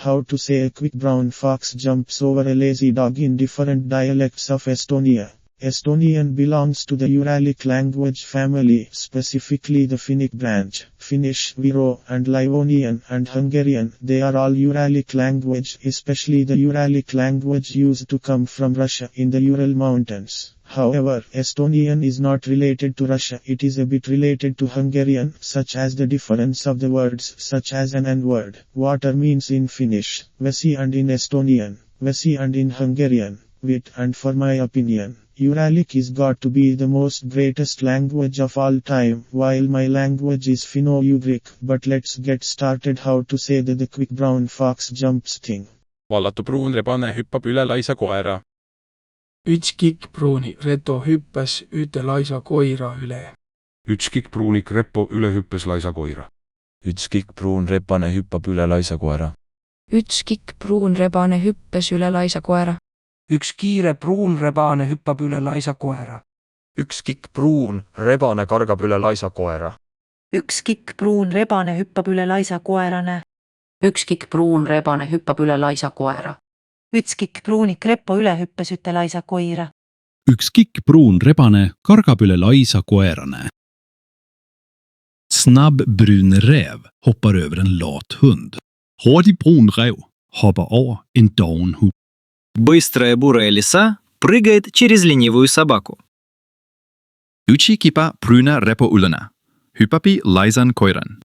How to say a quick brown fox jumps over a lazy dog in different dialects of Estonia. Estonian belongs to the Uralic language family, specifically the Finnic branch. Finnish, Viro, and Livonian, and Hungarian, they are all Uralic language, especially the Uralic language used to come from Russia in the Ural Mountains. However, Estonian is not related to Russia, it is a bit related to Hungarian, such as the difference of the words, such as an N-word. Water means in Finnish, vesi, and in Estonian, vesi, and in Hungarian, wit. And for my opinion, Uralic is got to be the most greatest language of all time, while my language is Finno-Ugric, but let's get started how to say the quick brown fox jumps thing. Vallatu pruun rebane hüppab üle laisa koera. Üks kikkpruuni reto hüppas üte laisa koira üle. Üks kikkpruunik repo üle hüppes laisa koira. Üks kikkpruun rebane hüppab üle laisa koera. Üks kikkpruun rebane hüppes üle laisa koera. Üks kiire pruun rebane hüppab üle laisa koera. Üks kikkpruun rebane kargab üle laisa koera. Üks kikkpruun rebane hüppab üle laisa koerane. Üks kikkpruun rebane hüppab üle laisa koera. Üks kikkpruunik repo üle hüppes üte laisa koira. Üks kikkpruun rebane kargab üle laisa koerane. Snabb brun räv hoppar över en lat hund. Hurtig brun räv hoppar över en doven hund. Быстрая бурая лиса прыгает через ленивую собаку. Yksi kipa bruna repo ylänä. Hyppäpi laisan koiran.